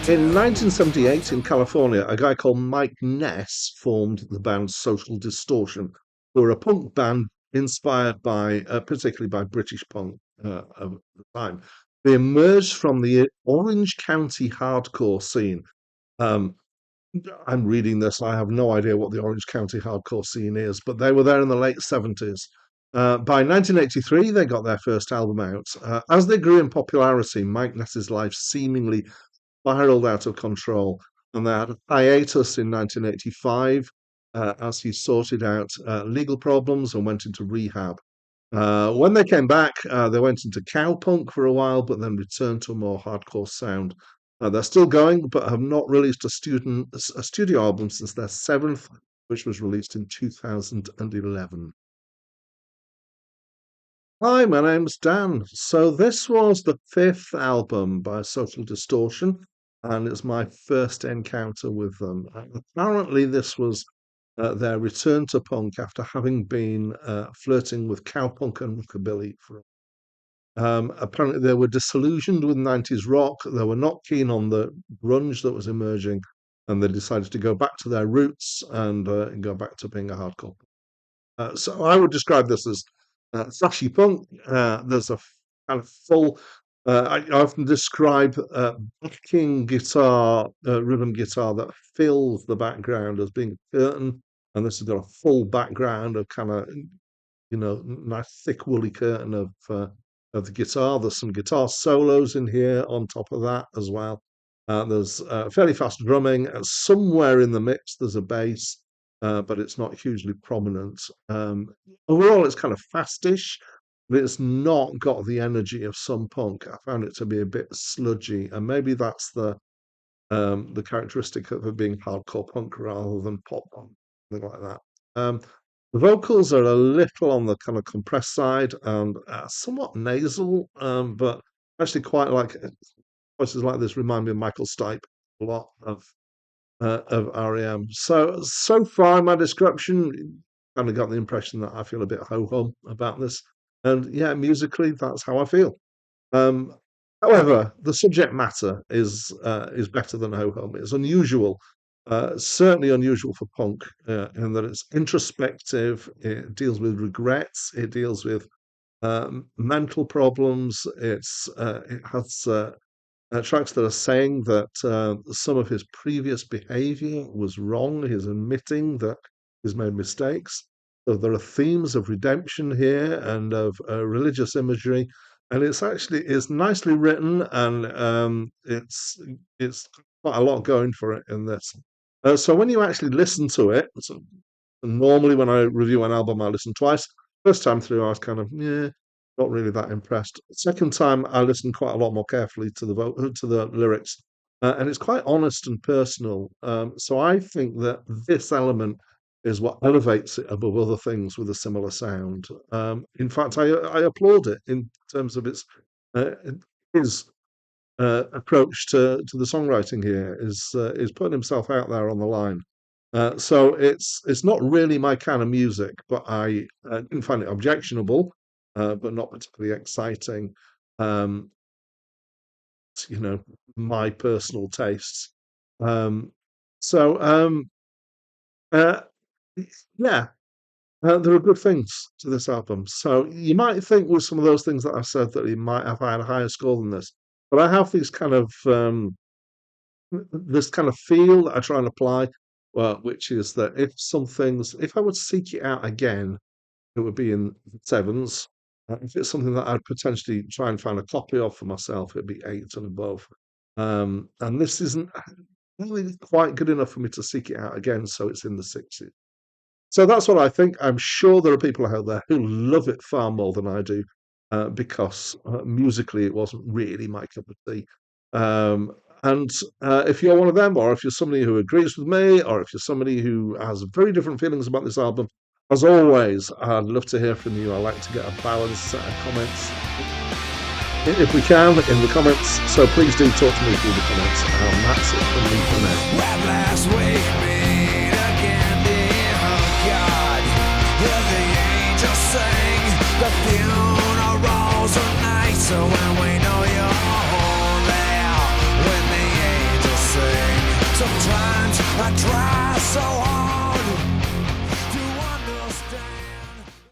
In 1978 in California, a guy called Mike Ness formed the band Social Distortion, who were a punk band inspired by, particularly by British punk of the time. They emerged from the Orange County hardcore scene. Um, I'm reading this. I have no idea what the Orange County hardcore scene is, but they were there in the late 70s. By 1983, they got their first album out. As they grew in popularity, Mike Ness's life seemingly spiraled out of control, and they had a hiatus in 1985 as he sorted out legal problems and went into rehab. When they came back, they went into cowpunk for a while, but then returned to a more hardcore sound. They're still going, but have not released a studio album since their seventh, which was released in 2011. Hi, my name's Dan. So this was the fifth album by Social Distortion, and it's my first encounter with them. Apparently, this was their return to punk after having been flirting with cowpunk and rockabilly for. Apparently, they were disillusioned with 90s rock. They were not keen on the grunge that was emerging, and they decided to go back to their roots and go back to being a hardcore. So I would describe this as thrashy punk. There's a kind of full. I often describe backing guitar, rhythm guitar that fills the background as being a curtain, and this has got a full background of kind of nice thick woolly curtain of the guitar. There's some guitar solos in here on top of that as well. There's fairly fast drumming. Somewhere in the mix, there's a bass, but it's not hugely prominent. Overall, it's kind of fastish, but it's not got the energy of some punk. I found it to be a bit sludgy, and maybe that's the characteristic of it being hardcore punk rather than pop punk, something like that. The vocals are a little on the kind of compressed side and somewhat nasal, but actually quite like voices like this remind me of Michael Stipe a lot of REM. So far, my description kind of got the impression that I feel a bit ho hum about this, and yeah, musically, that's how I feel. Um, However, the subject matter is better than ho hum. It's unusual, certainly unusual for punk, in that it's introspective. It deals with regrets. It deals with mental problems. It has tracks that are saying that some of his previous behavior was wrong. He's admitting that he's made mistakes. So there are themes of redemption here and of religious imagery, and it's nicely written, and it's quite a lot going for it in this. So when you actually listen to it, so normally when I review an album, I listen twice. First time through, I was kind of yeah, not really that impressed. Second time, I listened quite a lot more carefully to to the lyrics, and it's quite honest and personal. So I think that this element is what elevates it above other things with a similar sound. In fact, I applaud it in terms of uh, his approach to the songwriting here is putting himself out there on the line. So it's not really my kind of music, but I didn't find it objectionable, but not particularly exciting. Um, you know, my personal tastes. Um, so uh, yeah, there are good things to this album. So you might think with some of those things that I've said that he might have had a higher score than this, but I have these kind of this kind of feel that I try and apply, which is that if I would seek it out again, it would be in sevens. If it's something that I'd potentially try and find a copy of for myself, it'd be eights and above. And this isn't really quite good enough for me to seek it out again, so it's in the sixes. So that's what I think. I'm sure there are people out there who love it far more than I do, because musically it wasn't really my cup of tea. Um, and if you're one of them, or if you're somebody who agrees with me, or if you're somebody who has very different feelings about this album, as always, I'd love to hear from you. I like to get a balanced set of comments if we can in the comments. So please do talk to me through the comments. And that's it from me for now. Well, last week meet again, dear God. Hear the angels sing the funerals are nice. So when we know you're there, when the angels try so hard.